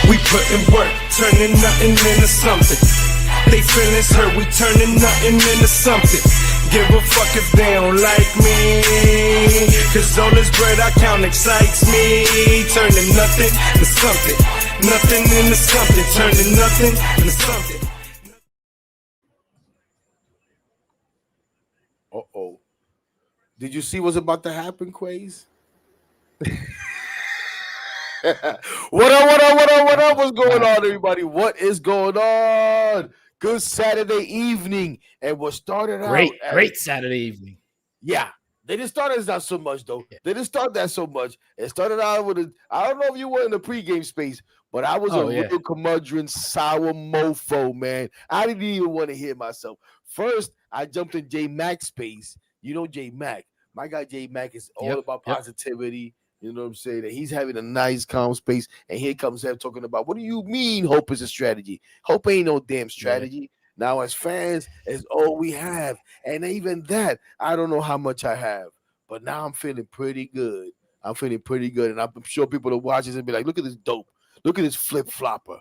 We putting work, turning nothing into something. They feelings hurt, we turning nothing into something. Give a fuck if they don't like me, cause all this bread I count excites me. Turning nothing into something, nothing into something, turning nothing into something. Uh-oh. Did you see what's about to happen, Quaze? What up? What's going on, everybody? What is going on? Good Saturday evening. And what started out Great Saturday evening. Yeah. They didn't start as not so much, though. Yeah. They didn't start that so much. It started out with I don't know if you were in the pregame space, but I was real curmudgeon, sour mofo, man. I didn't even want to hear myself. First, I jumped in J Mac's space. You know J Mac. My guy J Mac is all about positivity. You know what I'm saying? That he's having a nice, calm space. And here comes him talking about, what do you mean hope is a strategy? Hope ain't no damn strategy. Yeah. Now, as fans, it's all we have. And even that, I don't know how much I have. But now I'm feeling pretty good. And I'm sure people that watch this and be like, look at this dope. Look at this flip-flopper.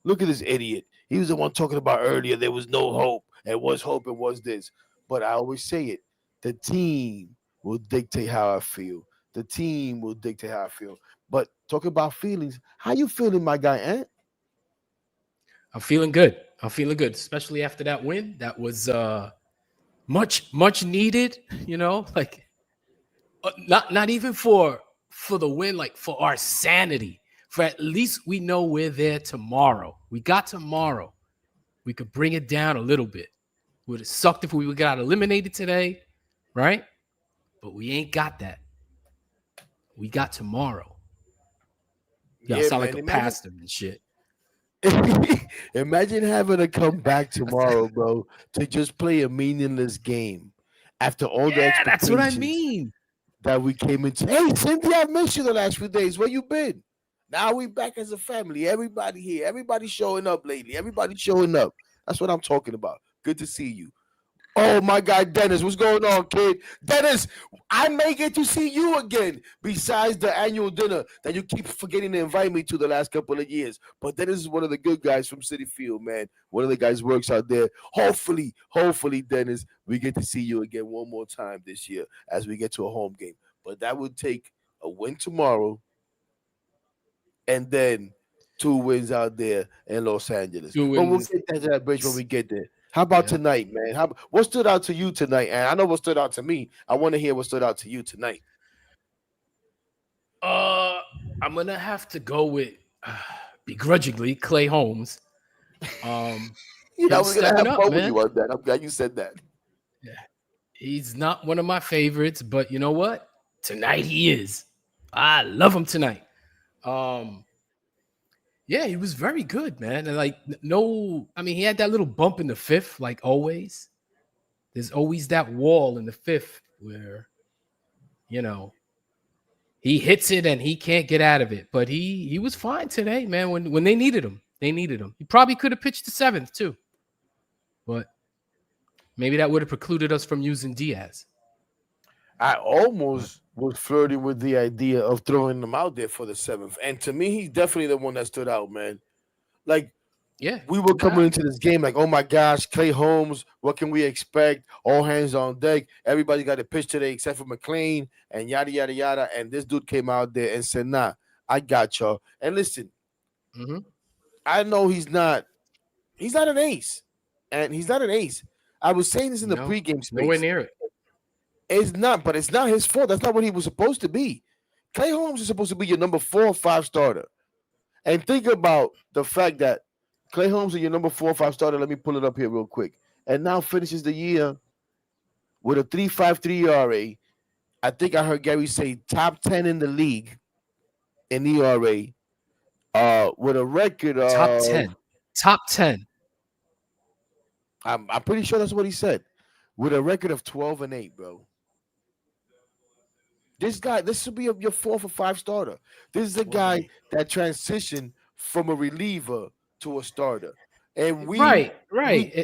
Look at this idiot. He was the one talking about earlier there was no hope. It was hope. It was this. But I always say it. The team will dictate how I feel. The team will dictate how I feel. But talking about feelings, how you feeling, my guy, Ant? I'm feeling good, especially after that win. That was much needed, you know, like not even for the win, like for our sanity. For at least we know we're there tomorrow. We got tomorrow. We could bring it down a little bit. Would have sucked if we got eliminated today, right? But we ain't got that. We got tomorrow. I sound like a pastor and shit. Imagine having to come back tomorrow, bro, to just play a meaningless game after all the expectations. That's what I mean. That we came into. Hey, Cynthia, I've missed you the last few days. Where you been? Now we back as a family. Everybody here. Everybody showing up lately. Everybody showing up. That's what I'm talking about. Good to see you. Oh, my guy, Dennis. What's going on, kid? Dennis, I may get to see you again besides the annual dinner that you keep forgetting to invite me to the last couple of years. But Dennis is one of the good guys from City Field, man. One of the guys works out there. Hopefully, Dennis, we get to see you again one more time this year as we get to a home game. But that would take a win tomorrow and then 2 wins out there in Los Angeles. But we'll get to that bridge when we get there. How about tonight, man? What stood out to you tonight? And I know what stood out to me. I want to hear what stood out to you tonight. I'm gonna have to go with begrudgingly Clay Holmes. I was gonna have fun with you on that. I'm glad you said that. Yeah, he's not one of my favorites, but you know what? Tonight he is. I love him tonight. Yeah, he was very good, man. And he had that little bump in the fifth, like always. There's always that wall in the fifth where, you know, he hits it and he can't get out of it. But he was fine today, man. When they needed him, He probably could have pitched the seventh too. But maybe that would have precluded us from using Diaz. I almost was flirting with the idea of throwing him out there for the seventh. And to me, he's definitely the one that stood out, man. Like, we were coming into this game like, oh, my gosh, Clay Holmes, what can we expect? All hands on deck. Everybody got a pitch today except for McLean and yada, yada, yada. And this dude came out there and said, nah, I got y'all. And listen, I know he's not an ace. And he's not an ace. I was saying this in the pregame space. Nowhere near it. It's not, but it's not his fault. That's not what he was supposed to be. Clay Holmes is supposed to be your number 4 or 5 starter. And think about the fact that Clay Holmes is your number 4 or 5 starter. Let me pull it up here real quick. And now finishes the year with a 3.53 ERA. I think I heard Gary say top 10 in the league in ERA. With a record of Top 10. I'm pretty sure that's what he said. With a record of 12-8, bro. This should be your 4th or 5 starter. This is a guy that transitioned from a reliever to a starter. And right.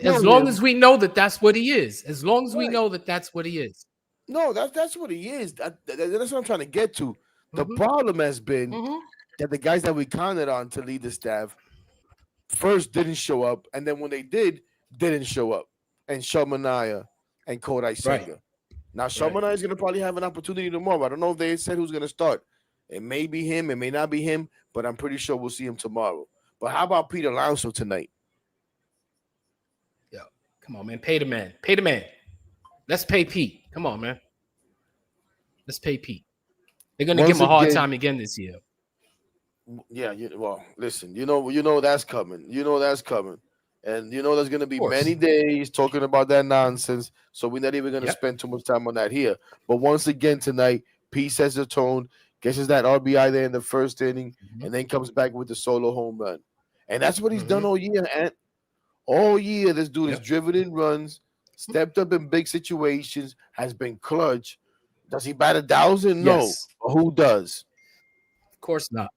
As long as we know that that's what he is. As long as we know that that's what he is. No, that's what he is. That's what I'm trying to get to. The problem has been that the guys that we counted on to lead the staff first didn't show up, and then when they didn't show up. And Shamanaya and Kodai Right. Senga. Now Right. Shamanaya is going to probably have an opportunity tomorrow. I don't know if they said who's going to start. It may be him, it may not be him, but I'm pretty sure we'll see him tomorrow. But how about Pete Alonso tonight? Yo, come on, man. Pay the man. Pay the man. Let's pay Pete. Come on, man. Let's pay Pete. They're going to give him a hard time again this year. Yeah, well, listen, you know that's coming. You know that's coming. And you know there's going to be many days talking about that nonsense, so we're not even going to spend too much time on that here. But once again tonight, Pete sets the tone, gets us that RBI there in the first inning, and then comes back with the solo home run. And that's what he's done all year, and all year this dude has driven in runs, stepped up in big situations, has been clutch. Does he bat 1,000? No. Who does? Of course not.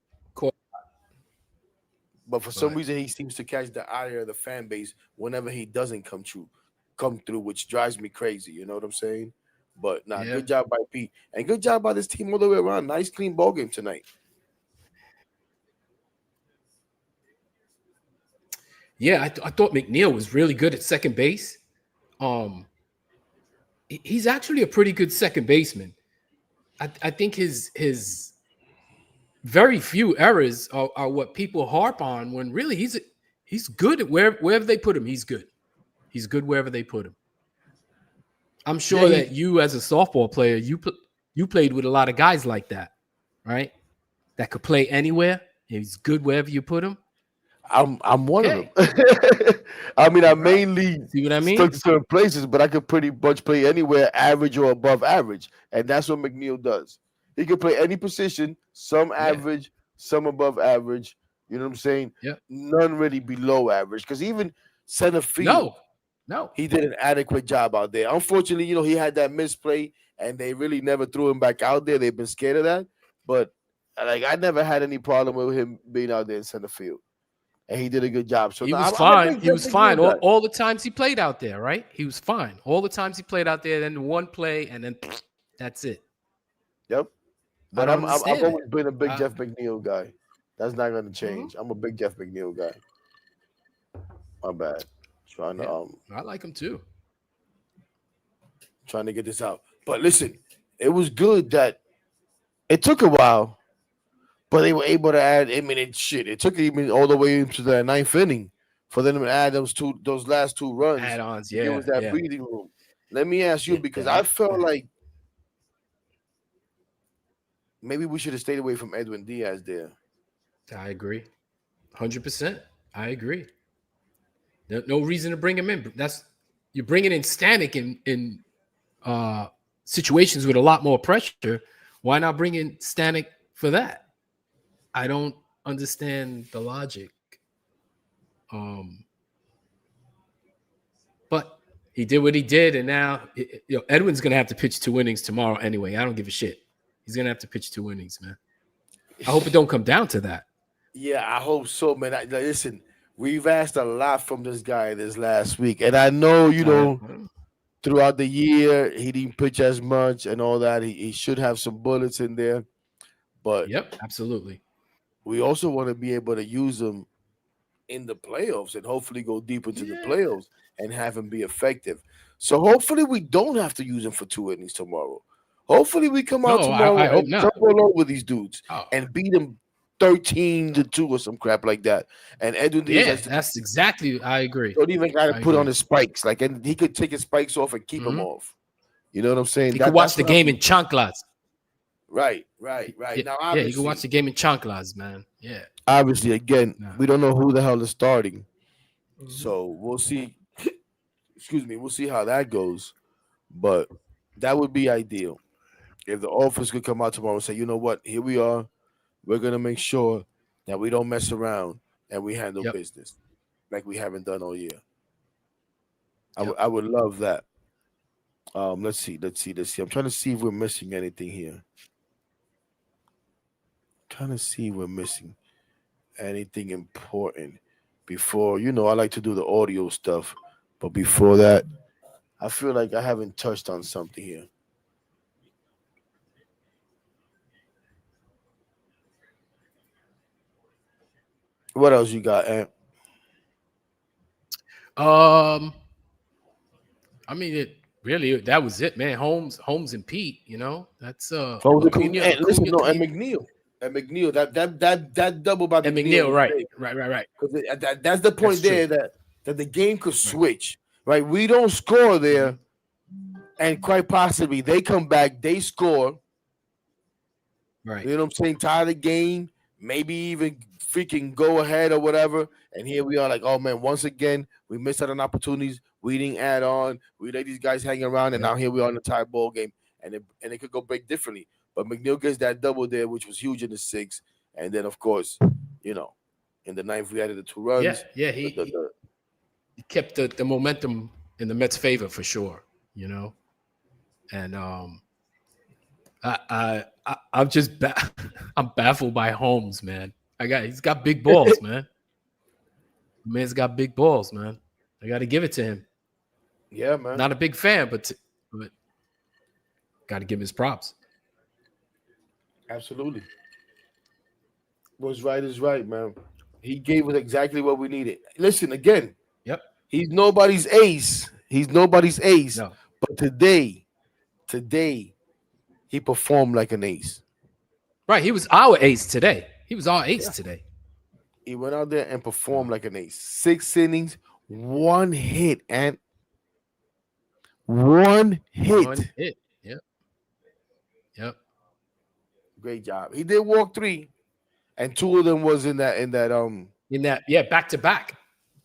But for some reason, he seems to catch the ire of the fan base whenever he doesn't come through, which drives me crazy. You know what I'm saying? But good job by Pete, and good job by this team all the way around. Nice, clean ball game tonight. Yeah, I thought McNeil was really good at second base. He's actually a pretty good second baseman. I think his very few errors are what people harp on when really he's good at wherever they put him. He's good. He's good wherever they put him. I'm sure that you, as a softball player, you played with a lot of guys like that, right? That could play anywhere. He's good wherever you put him. I'm one of them. I mean, I mainly see what I mean? stuck to certain places, but I could pretty much play anywhere, average or above average, and that's what McNeil does. He can play any position, some average, some above average. You know what I'm saying? Yeah. None really below average, because even center field, no, he did an adequate job out there. Unfortunately, he had that misplay, and they really never threw him back out there. They've been scared of that, but I never had any problem with him being out there in center field. And he did a good job. So he was fine. He was fine all the times he played out there, right? He was fine all the times he played out there. Then one play, and then that's it. Yep. But I've always been a big Jeff McNeil guy. That's not going to change. I'm a big Jeff McNeil guy. My bad. I like him too. Trying to get this out. But listen, it was good that it took a while. But they were able to add. I mean, it took even all the way into the ninth inning for them to add those last two runs. Add-ons, It was that breathing room. Let me ask you, because I felt like maybe we should have stayed away from Edwin Diaz there. I agree, 100%. I agree. No reason to bring him in. You're bringing in Stanek in situations with a lot more pressure. Why not bring in Stanek for that? I don't understand the logic. But he did what he did, and now Edwin's gonna have to pitch 2 innings tomorrow anyway. I don't give a shit. He's gonna have to pitch 2 innings, man. I hope it don't come down to that. Yeah, I hope so, man. Listen, we've asked a lot from this guy this last week, and I know throughout the year he didn't pitch as much and all that. He should have some bullets in there, but absolutely. We also want to be able to use him in the playoffs and hopefully go deep into the playoffs and have him be effective. So hopefully we don't have to use him for 2 innings tomorrow. Hopefully we come out tomorrow and jump all over these dudes and beat them 13-2 or some crap like that. And Edwin Diaz, that's exactly. I agree. Don't even got to put on his spikes. And he could take his spikes off and keep them off. You know what I'm saying? He could watch the game in chanclas. Right. Yeah, now, you can watch the game in chanclas, man. Yeah. Obviously, again, we don't know who the hell is starting, so we'll see. Excuse me, we'll see how that goes. But that would be ideal if the office could come out tomorrow and say, you know what, here we are. We're gonna make sure that we don't mess around and we handle business like we haven't done all year. I would love that. Let's see. I'm trying to see if we're missing anything here. Trying to see if we're missing anything important before. I like to do the audio stuff, but before that, I feel like I haven't touched on something here. What else you got, Ant? I mean, that was it, man. Holmes and Pete, that's Listen, no, and Cunha, McNeil, that double by and McNeil, right. Because that's the point there that the game could switch, right? We don't score there, and quite possibly they come back, they score, right? You know what I'm saying? Tie the game, maybe even freaking go ahead or whatever. And here we are, like, oh man, once again we missed out on opportunities. We didn't add on. We let these guys hang around, and now here we are in the tie ball game, and it could go break differently. But McNeil gets that double there, which was huge in the 6th, and then of course, in the 9th we added the 2 runs. Yeah, he kept the momentum in the Mets' favor for sure, and I'm just I'm baffled by Holmes, man. He's got big balls, man. The man's got big balls, man. I got to give it to him. Yeah, man. Not a big fan, but got to give him his props. Absolutely. What's right is right, man. He gave us exactly what we needed. Listen, again. Yep. He's nobody's ace. No. But today, he performed like an ace. Right. He was our ace today. Today. He went out there and performed like an ace. 6 innings, 1 hit, and 1 hit. 1 hit. Yep. Great job. He did walk 3, and 2 of them was in that back to back.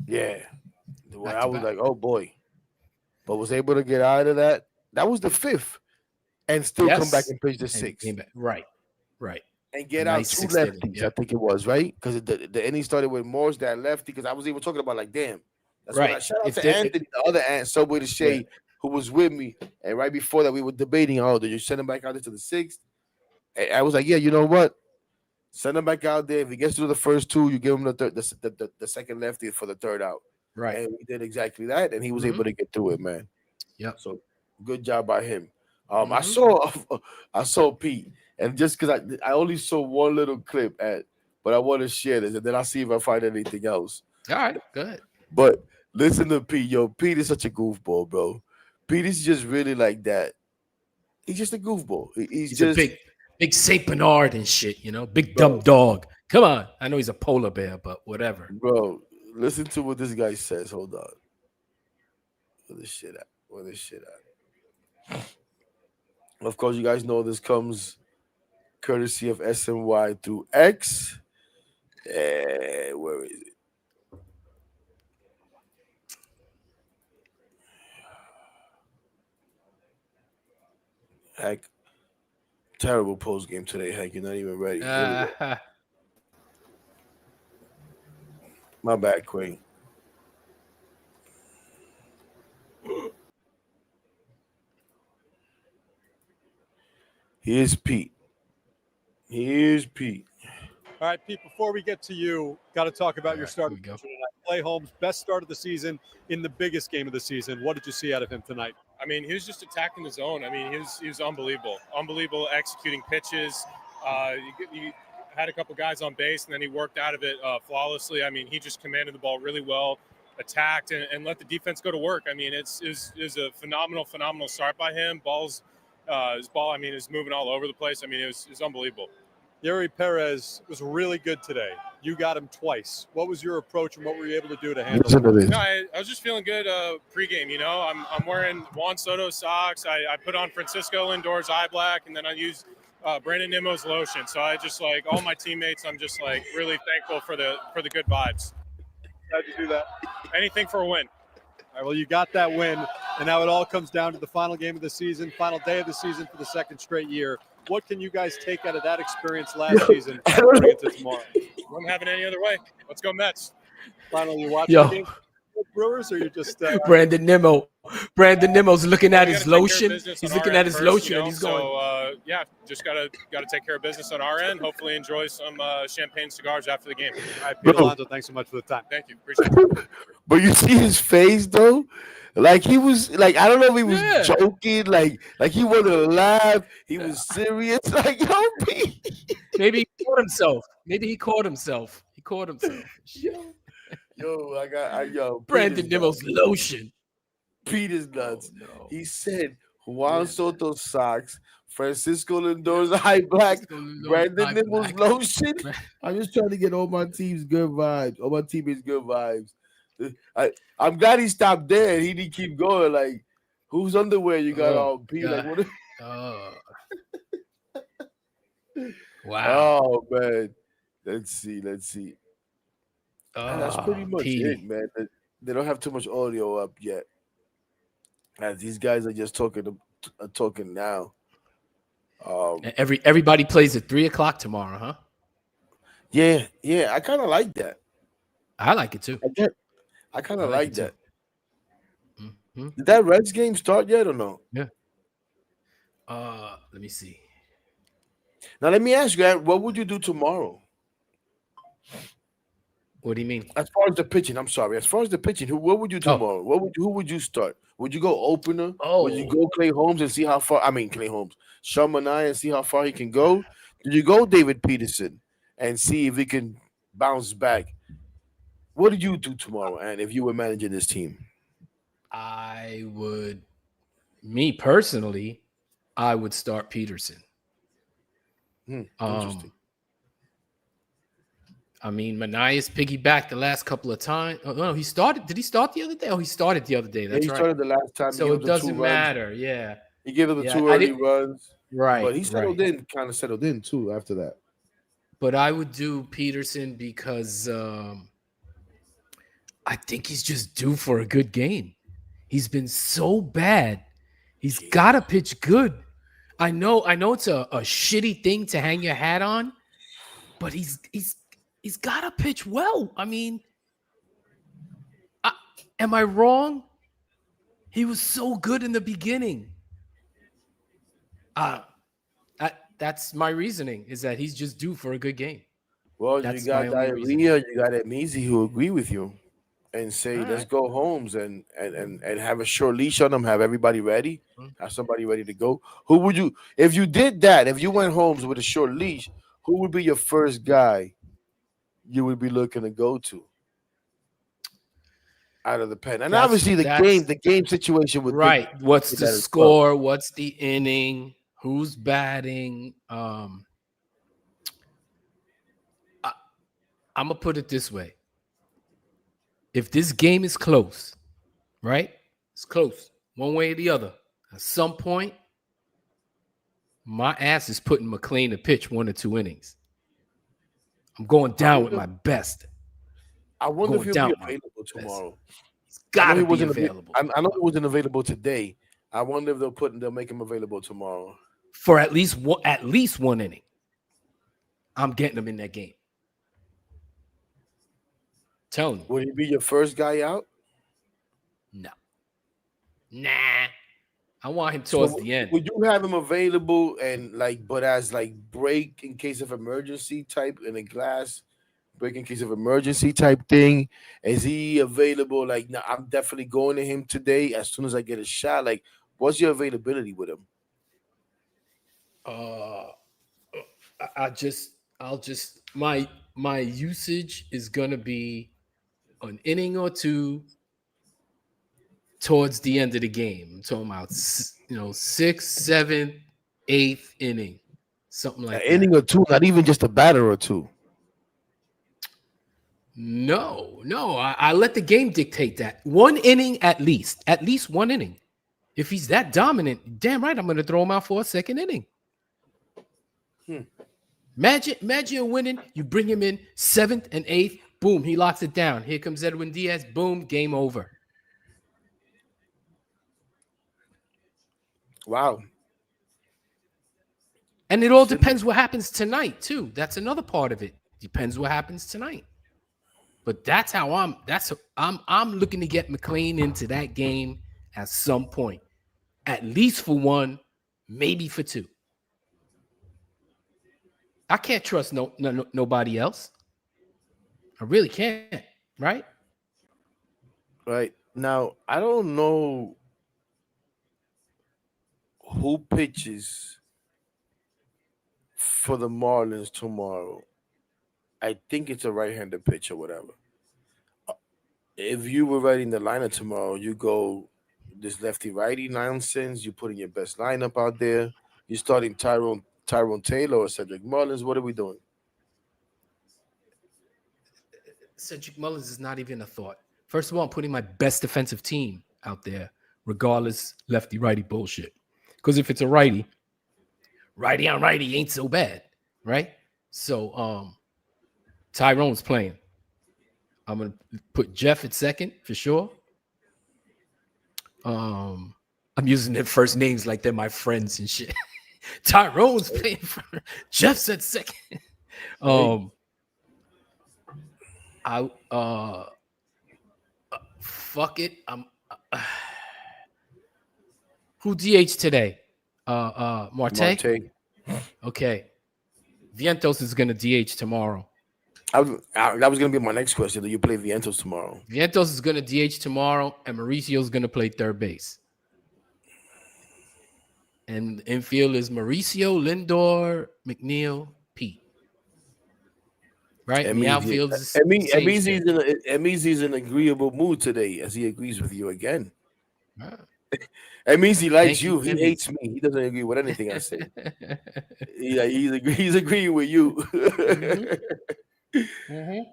Yeah. I was like, oh boy. But was able to get out of that. That was the 5th. And still come back and pitch the 6th. Right. And get out 2 lefties, I think it was, right? Because the inning started with Morse, that lefty, because I was even talking about, like, damn. That's right. Shout out to Anthony, the other Ant, Subway to Shea, who was with me. And right before that, we were debating, did you send him back out there to the 6th? And I was like, yeah, you know what? Send him back out there. If he gets through the first 2, you give him the second lefty for the 3rd out. Right. And we did exactly that, and he was able to get through it, man. Yeah. So good job by him. I saw Pete, and just because I only saw one little clip but I want to share this, and then I'll see if I find anything else. All right, good. But listen to Pete. Yo, Pete is such a goofball, bro. Pete is just really like that. He's just a goofball. He's just a big Saint Bernard and shit, big dumb dog. Come on. I know he's a polar bear, but whatever. Bro, listen to what this guy says. Hold on. Where this shit at? Of course, you guys know this comes courtesy of SNY through X. Where is it? Heck, terrible post game today. Heck, you're not even ready. My bad, Queen. Here's Pete. All right, Pete, before we get to you, got to talk about your start. Clay Holmes, best start of the season in the biggest game of the season. What did you see out of him tonight? I mean, he was just attacking the zone. I mean, he was unbelievable. Unbelievable executing pitches. He had a couple guys on base, and then he worked out of it flawlessly. I mean, he just commanded the ball really well, attacked, and let the defense go to work. I mean, it's a phenomenal start by him. His ball, I mean, is moving all over the place. I mean, it was unbelievable. Yuri Perez was really good today. You got him twice. What was your approach, and what were you able to do to handle it? No, I was just feeling good pregame. I'm wearing Juan Soto socks. I put on Francisco Lindor's eye black, and then I use Brandon Nimmo's lotion. So I just all my teammates. I'm just really thankful for the good vibes. How'd you do that? Anything for a win. All right, well, you got that win, and now it all comes down to the final game of the season, final day of the season for the 2nd straight year. What can you guys take out of that experience last season going into tomorrow? Wouldn't have it any other way. Let's go Mets. Finally, you watching the game Brewers, or you just Brandon Nimmo's looking at his lotion. He's looking at his lotion, and he's going. So just gotta take care of business on our end. Hopefully, enjoy some champagne cigars after the game. All right, Pete Alonso, thanks so much for the time. Thank you, appreciate it. But you see his face though, like he was like, I don't know if he was joking, like he wanted to laugh. He was serious, like yo, Pete. Maybe he caught himself. He caught himself. Pete Brandon is Nimmo's nuts. lotion. Pete is nuts. Oh, no. He said Juan Soto socks, Francisco Lindor's eye black, Brandon Nimble's lotion. I'm just trying to get all my team's good vibes. All my teammates good vibes. I'm glad he stopped there. He didn't keep going. Like, whose underwear you got on, Pete? Like, what? Wow. Oh man. Let's see. And that's pretty much it, man. They don't have too much audio up yet. As these guys are just talking now. Everybody plays at 3:00 tomorrow, huh? Yeah. I kind of like that. I like it too. I kind of like that. Mm-hmm. Did that Reds game start yet or no? Yeah. Let me see. Now let me ask you, what would you do tomorrow? What do you mean? As far as the pitching, I'm sorry. As far as the pitching, what would you do tomorrow? Who would you start? Would you go opener? Would you go Clay Holmes and see how far? I mean, Clay Holmes, Sean Manaea and see how far he can go. Did you go David Peterson and see if he can bounce back? What did you do tomorrow, and if you were managing this team? Me personally, I would start Peterson. Interesting. I mean, Manaea's piggybacked the last couple of times. Oh, no, he started. Did he start the other day? Oh, he started the other day. That's right. He started the last time. So it doesn't matter. Yeah. He gave him the 2 early runs. Right. But he settled in too after that. But I would do Peterson because I think he's just due for a good game. He's been so bad. He's got to pitch good. I know it's a shitty thing to hang your hat on, but he's got to pitch well. I mean, am I wrong? He was so good in the beginning. That's my reasoning, is that he's just due for a good game. Well, you got Diarrhea, you got Emizi who agree with you and say, let's go Holmes and have a short leash on them, have everybody ready, have somebody ready to go. Who would you, if you did that, if you went Holmes with a short leash, who would be your first guy you would be looking to go to out of the pen? And obviously the game situation would what's the score? What's the inning? Who's batting? I'm gonna put it this way. If this game is close, right? It's close, one way or the other. At some point, my ass is putting McLean to pitch 1 or 2 innings. I'm going down with my best. I wonder if he'll be available tomorrow. He's got to be available. I know he wasn't available today. I wonder if they'll make him available tomorrow for at least one inning. I'm getting him in that game. Telling you. Would he be your first guy out? No. Nah. I want him towards the end. Would you have him available but as break in case of emergency type in a glass, break in case of emergency type thing? Is he available? No, I'm definitely going to him today as soon as I get a shot. What's your availability with him? My usage is gonna be an inning or two towards the end of the game. I'm talking about 6th, 7th, 8th inning, something like that. An inning or two, not even just a batter or two. No. I let the game dictate that. 1 inning at least 1 inning. If he's that dominant, damn right, I'm going to throw him out for a 2nd inning. Imagine winning. You bring him in 7th and 8th. Boom, he locks it down. Here comes Edwin Diaz. Boom, game over. Wow. And it all depends what happens tonight, too. That's another part of it. Depends what happens tonight. But that's how I'm looking to get McLean into that game at some point. At least for 1, maybe for 2. I can't trust nobody else. I really can't, right? Right. Now, I don't know who pitches for the Marlins tomorrow. I think it's a right-handed pitch or whatever. If you were writing the lineup tomorrow, you go this lefty righty nonsense. You putting your best lineup out there. You starting Tyrone Taylor or Cedric Mullins. What are we doing? Cedric Mullins is not even a thought. First of all, I'm putting my best defensive team out there, regardless lefty righty bullshit. Because if it's a righty on righty ain't so bad, right? So Tyrone's playing. I'm gonna put Jeff at second for sure. I'm using their first names like they're my friends and shit. Tyrone's playing for Jeff's at second. Fuck it. Who DH today? Marte. Okay. Vientos is gonna DH tomorrow. That was gonna be my next question. Do you play Vientos tomorrow? Vientos is gonna DH tomorrow, and Mauricio's gonna play third base. And infield is Mauricio, Lindor, McNeil, Pete. Right? And the outfield is Emizy's in an agreeable mood today, as he agrees with you again. Emizy likes you. He hates me. He doesn't agree with anything I say. Yeah, he's agreeing with you.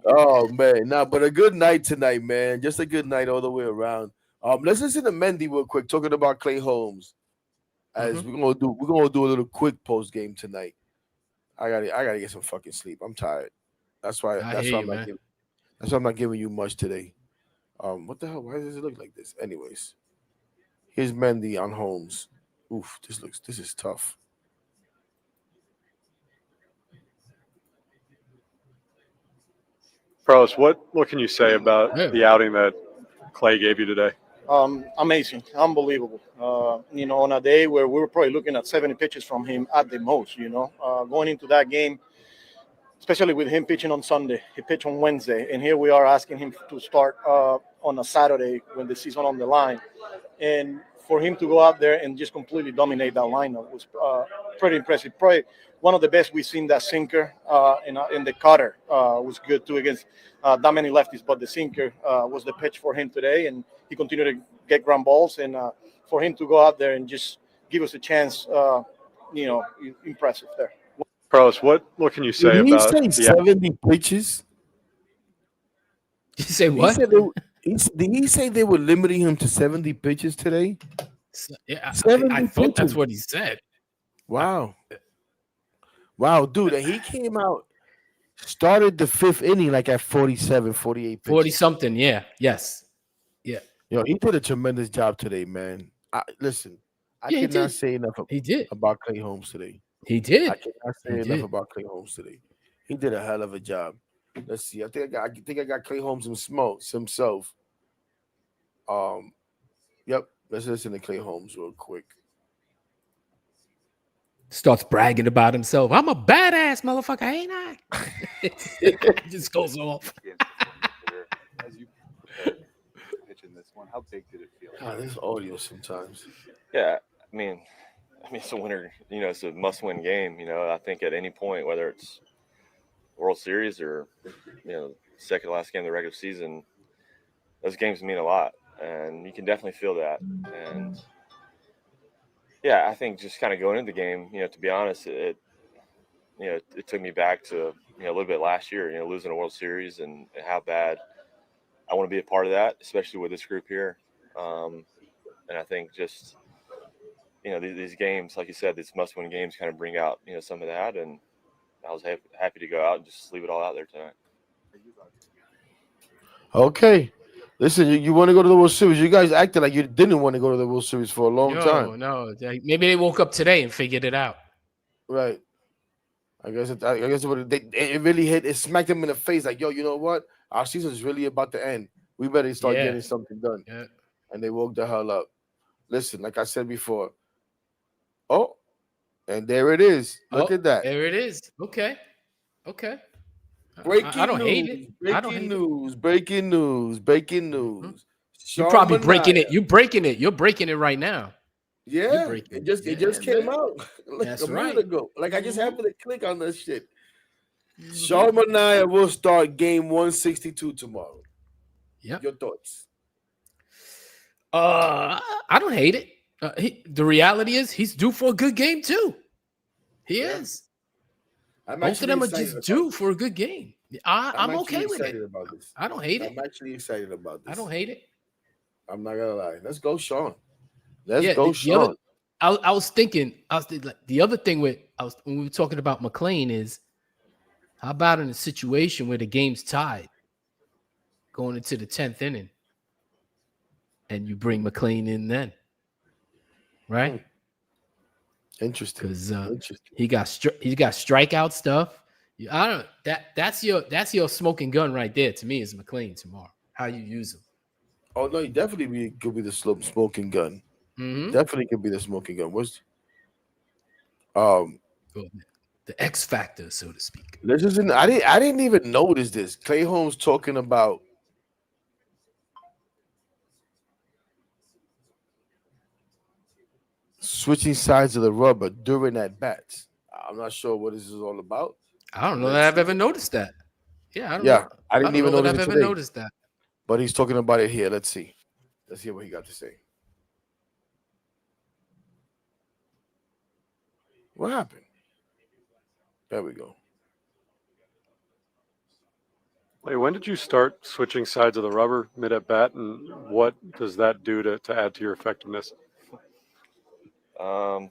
Oh man, but a good night tonight, man. Just a good night all the way around. Let's listen to Mendy real quick, talking about Clay Holmes. As we're gonna do a little quick post game tonight. I gotta get some fucking sleep. I'm tired. That's why I'm not giving you much today. What the hell? Why does it look like this? Anyways, here's Mendy on Holmes. Oof, this is tough. Pros, what can you say about the outing that Clay gave you today? Amazing, unbelievable. On a day where we were probably looking at 70 pitches from him at the most, going into that game, especially with him pitching on Sunday. He pitched on Wednesday, and here we are asking him to start on a Saturday when the season on the line. And for him to go out there and just completely dominate that lineup was pretty impressive. Probably one of the best we've seen. That sinker and the cutter was good too against that many lefties, but the sinker was the pitch for him today, and he continued to get ground balls. And for him to go out there and just give us a chance, impressive there. Pros, what can you say about? Did he say 70 pitches? Did you say what? Did he say they were limiting him to 70 pitches today? Yeah, I thought that's what he said. Wow, dude. And he came out, started the fifth inning like at 47, 48 pitches. 40 something, yeah. Yes. Yeah. Yo, he did a tremendous job today, man. I cannot say enough about Clay Holmes today. He did. I cannot say enough about Clay Holmes today. He did a hell of a job. Let's see. I think I got Clay Holmes himself. Yep. Let's listen to Clay Holmes real quick. Starts bragging about himself. I'm a badass motherfucker, ain't I? It just goes off. As you pitching this one, how big did it feel? This audio sometimes. Yeah, I mean, it's a winner. It's a must-win game. I think at any point, whether it's World Series or second to last game of the regular season, those games mean a lot, and you can definitely feel that. And yeah, I think just kind of going into the game, to be honest, it took me back to a little bit last year, losing a World Series and how bad I want to be a part of that, especially with this group here. And I think just these games, like you said, these must-win games kind of bring out some of that, and I was happy to go out and just leave it all out there tonight. Okay. Listen, you want to go to the World Series. You guys acted like you didn't want to go to the World Series for a long time. No. Maybe they woke up today and figured it out. Right. I guess it really hit. It smacked them in the face like, yo, you know what? Our season is really about to end. We better start getting something done. Yeah. And they woke the hell up. Listen, like I said before. Oh, and there it is. Look at that. There it is. Okay. Breaking I don't news, hate it. Breaking news. Mm-hmm. You're probably breaking it. You're breaking it. You're breaking it right now. Yeah, it just came out like That's a minute ago. Like I just happened to click on this shit. Sean Mania will start game 162 tomorrow. Yep. Your thoughts? I don't hate it. The reality is he's due for a good game too. He is. Both of them are just due for a good game. I'm okay with it. About this. I don't hate it. I'm actually excited about this. I don't hate it. I'm not gonna lie. Let's go, Sean. Let's go, Sean. I was thinking like, the other thing when we were talking about McLean is, how about in a situation where the game's tied going into the 10th inning and you bring McLean in then, right? Interesting. Because he got strikeout stuff. I don't know. That's your smoking gun right there to me is McLean tomorrow. How you use him. Oh no, he definitely could be the smoking gun. Mm-hmm. Definitely could be the smoking gun. What's the X factor, so to speak. Listen, I didn't even notice this. Clay Holmes talking about switching sides of the rubber during at bats. I'm not sure what this is all about. I don't know that I've ever noticed that. Yeah, I didn't even know that I've ever noticed that. But he's talking about it here. Let's see. Let's hear what he got to say. What happened? There we go. Hey, when did you start switching sides of the rubber mid at bat, and what does that do to add to your effectiveness? It's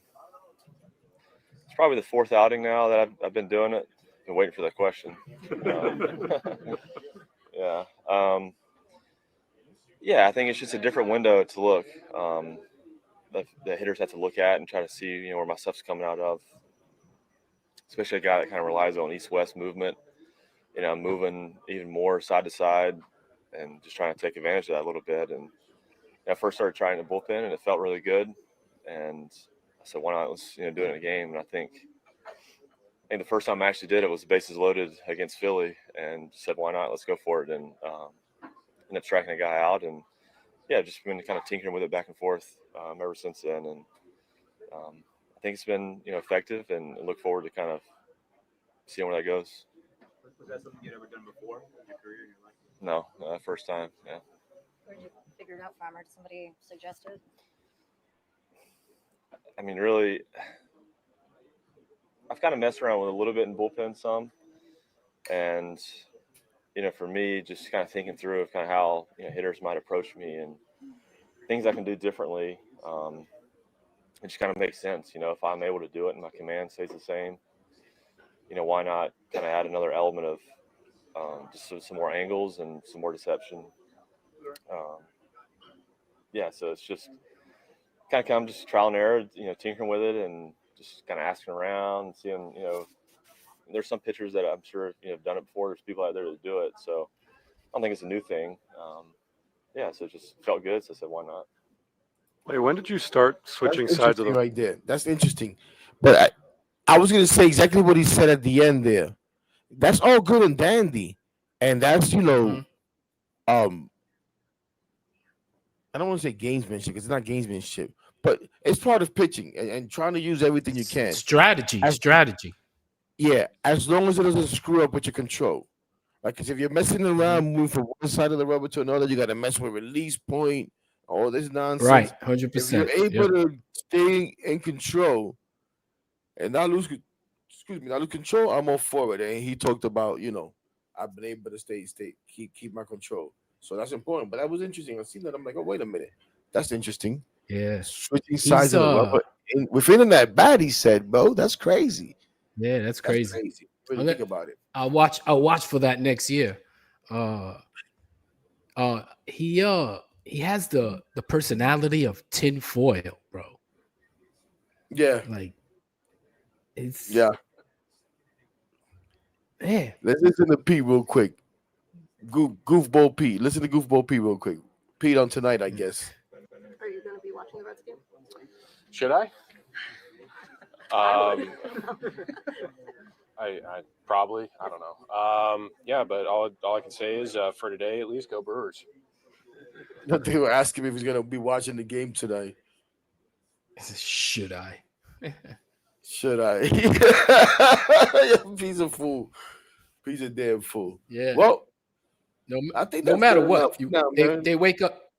probably the fourth outing now that I've been doing it. Been waiting for that question. Yeah. Yeah, I think it's just a different window to look. The hitters have to look at and try to see, where my stuff's coming out of. Especially a guy that kind of relies on east-west movement. Moving even more side to side and just trying to take advantage of that a little bit. And I first started trying the bullpen, and it felt really good. And I said, why not? Let's do it in a game. And I think the first time I actually did it was bases loaded against Philly, and said, why not? Let's go for it. And ended up striking a guy out, and just been kind of tinkering with it back and forth ever since then. And I think it's been effective, and I look forward to kind of seeing where that goes. Was that something you'd ever done before in your career, in your life? No, first time. Yeah. Where did you figure it out from, or did somebody suggest it? I mean, really, I've kind of messed around with a little bit in bullpen some, and for me, just kind of thinking through of kind of how hitters might approach me and things I can do differently. It just kind of makes sense, if I'm able to do it and my command stays the same. Why not kind of add another element of just some more angles and some more deception. So it's just kind of just trial and error, tinkering with it and just kind of asking around and seeing, there's some pitchers that I'm sure have done it before. There's people out there that do it. So I don't think it's a new thing. So it just felt good. So I said, why not? Hey, when did you start switching sides of the right there? That's interesting. But I was going to say exactly what he said at the end there. That's all good and dandy. And that's, I don't want to say gamesmanship because it's not gamesmanship, but it's part of pitching and trying to use everything you can. Strategy. Yeah, as long as it doesn't screw up with your control. Like, because if you're messing around, moving from one side of the rubber to another, you got to mess with release point, all this nonsense. Right, 100%. If you're able to stay in control and not lose control, I'm all for it. And he talked about, I've been able to keep my control. So that's important. But that was interesting. I seen that. I'm like, oh, wait a minute. That's interesting. Yeah. Switching sides of the rubber. Within that bat, he said, bro, that's crazy. Yeah, that's crazy. Really think about it. I'll watch for that next year. He has the personality of tin foil, bro. Yeah. Like it's Yeah. Let's listen to Pete real quick. Goofball Pete. Listen to Goofball Pete real quick. Pete on tonight, I guess. Are you going to be watching the Reds game? Should I? I probably. I don't know. But all I can say is for today, at least, go Brewers. They were asking me if he's going to be watching the game tonight. Should I? Should I? Piece of fool. He's a damn fool. Yeah. Well, no, I think no that's matter good what, enough now, man. they wake up.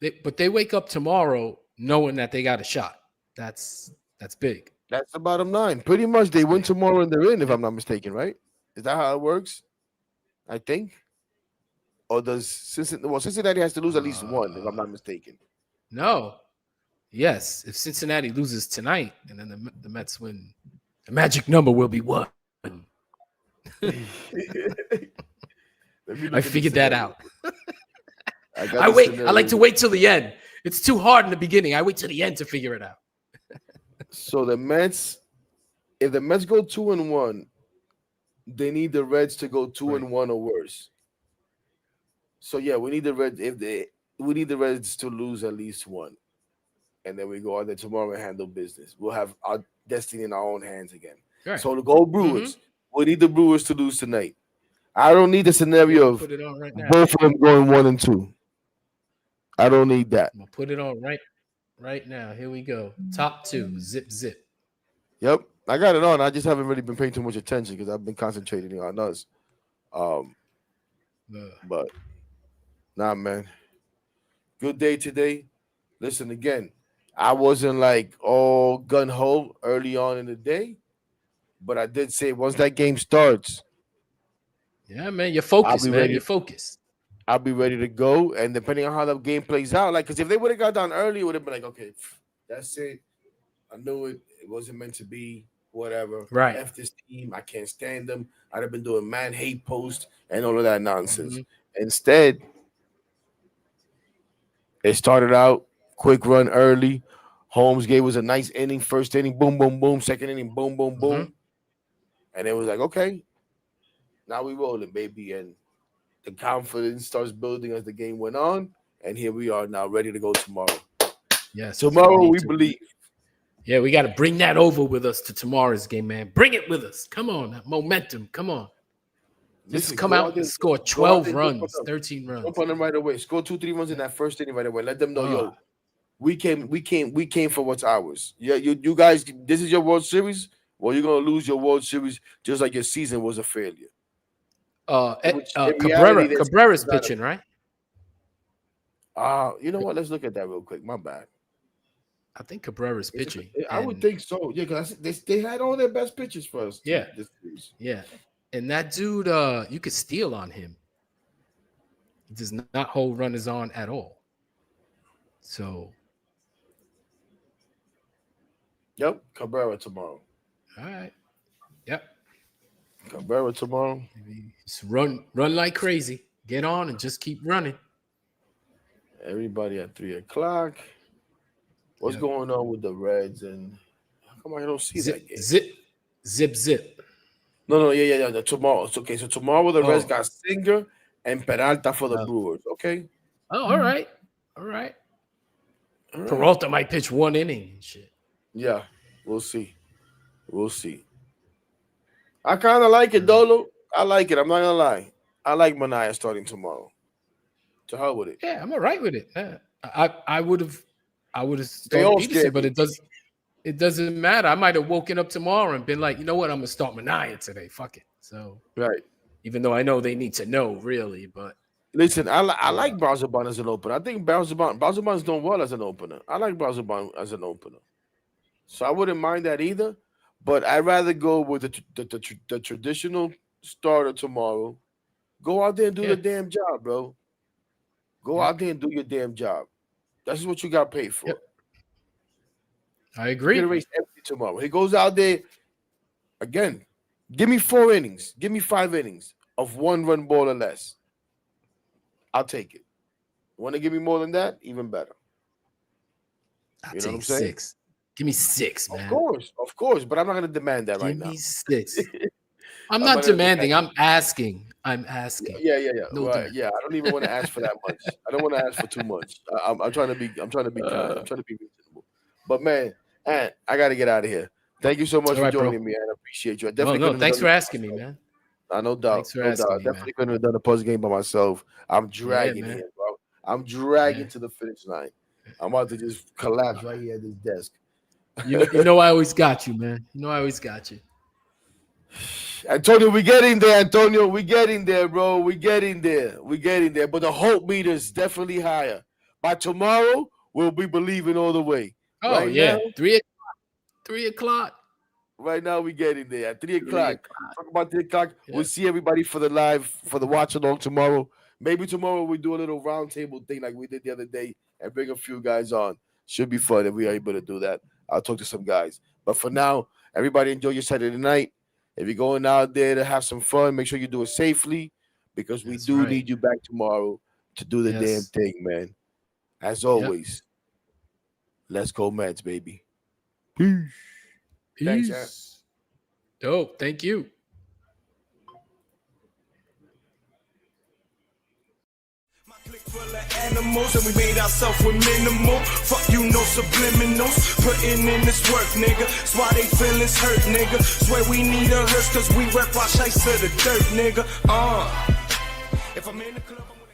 They wake up tomorrow knowing that they got a shot. That's big. That's the bottom line. Pretty much, they win tomorrow and they're in. If I'm not mistaken, right? Is that how it works? I think. Or does Cincinnati has to lose at least one, if I'm not mistaken. No. Yes. If Cincinnati loses tonight and then the Mets win, the magic number will be 1. I figured that out. I wait. I like to wait till the end. It's too hard in the beginning. I wait till the end to figure it out. So the Mets, if the Mets go 2-1, they need the Reds to go 2-1 or worse. So yeah, we need the Reds. We need the Reds to lose at least one, and then we go out there tomorrow and handle business. We'll have our destiny in our own hands again. Right. So to go Brewers, we need the Brewers to lose tonight. I don't need the scenario of both of them going 1 and 2. I don't need that. I'm gonna put it on right now. Here we go. Top 2. Zip. Yep, I got it on. I just haven't really been paying too much attention because I've been concentrating on us. But nah, man. Good day today. Listen again. I wasn't like all gun ho early on in the day, but I did say once that game starts. Yeah, man, you're focused, man. You're focused. I'll be ready to go, and depending on how the game plays out, like, because if they would have got down early, it would have been like, okay, that's it. I knew it. It wasn't meant to be. Whatever. Right. F this team. I can't stand them. I'd have been doing man hate posts and all of that nonsense. Instead, it started out quick run early. Holmes gave us a nice inning. First inning, boom, boom, boom. Second inning, boom, boom, boom. And it was like, okay, now we rolling, baby. And the confidence starts building as the game went on. And here we are now, ready to go tomorrow. Yes. Tomorrow we believe. Yeah, we got to bring that over with us to tomorrow's game, man. Bring it with us. Come on, that momentum. Come on. Just come out and score 12 runs, 13 runs. Jump on them right away. Score 2-3 runs in that first inning right away. Let them know, yo, we came for what's ours. Yeah, you guys, this is your World Series. Well, you're gonna lose your World Series just like your season was a failure. Cabrera's pitching, right? You know what? Let's look at that real quick. My bad. I think Cabrera's pitching. I would think so. Yeah, because they had all their best pitchers first. Yeah. Yeah. And that dude, you could steal on him. He does not hold runners on at all. So. Yep. Cabrera tomorrow. All right. Yep. Cabrera tomorrow. Just run like crazy. Get on and just keep running. Everybody at 3:00. What's going on with the Reds? And how come I don't see that game? Zip. No. Yeah. Tomorrow. It's okay. So tomorrow the Reds got Singer and Peralta for the Brewers. Okay. Oh, all right. Peralta might pitch 1 inning and shit. Yeah, we'll see. I kind of like it, Dolo. I like it. I'm not gonna lie. I like Manaea starting tomorrow. To hell with it. Yeah, I'm all right with it. I would have started Peterson, but it doesn't matter. I might have woken up tomorrow and been like, you know what, I'm gonna start Manaea today. Fuck it. So right. Even though I know they need to know, really, but listen, I like Brazoban as an opener. I think Brazoban's done well as an opener. I like Brazoban as an opener. So I wouldn't mind that either. But I'd rather go with the traditional starter tomorrow. Go out there and do the damn job, bro. Go out there and do your damn job. That's what you got paid for. Yep. I agree. He's gonna race empty tomorrow. He goes out there again. Give me 4 innings. Give me 5 innings of 1-run ball or less. I'll take it. Want to give me more than that? Even better. I'll take 6. Give me 6, man. Of course, but I'm not going to demand that right now. Give me 6. I'm not demanding. I'm asking. Yeah. No right. Yeah, I don't even want to ask for that much. I don't want to ask for too much. I'm trying to be kind. I'm trying to be reasonable. But man, I got to get out of here. Thank you so much for joining me. I appreciate you. I definitely thanks for asking me, man. No doubt. Thanks for asking me, definitely couldn't have done a puzzle game by myself. I'm dragging it, bro. I'm dragging to the finish line. I'm about to just collapse right here at this desk. You know I always got you, man. You know I always got you. Antonio, we getting there, Antonio. We getting there, bro. We getting there. We getting there. But the hope meter is definitely higher. By tomorrow, we'll be believing all the way. Oh, right yeah. now, 3 o'clock. 3 o'clock. right now, we getting there. At 3 o'clock. o'clock. Talk about 3 o'clock. Yeah. We'll see everybody for the watch along tomorrow. Maybe tomorrow we do a little roundtable thing like we did the other day and bring a few guys on. Should be fun if we are able to do that. I'll talk to some guys. But for now, everybody enjoy your Saturday night. If you're going out there to have some fun, make sure you do it safely because we do need you back tomorrow to do the damn thing, man. As always, let's go Mets, baby. Peace. Thanks, Aaron. Dope. Thank you. Full of animals and we made ourselves with minimal. Fuck you, no subliminals. Putting in this work, nigga. That's why they feelings hurt, nigga. Swear we need a hearse cause we rep our shites to the dirt, nigga. If I'm in the club, I'm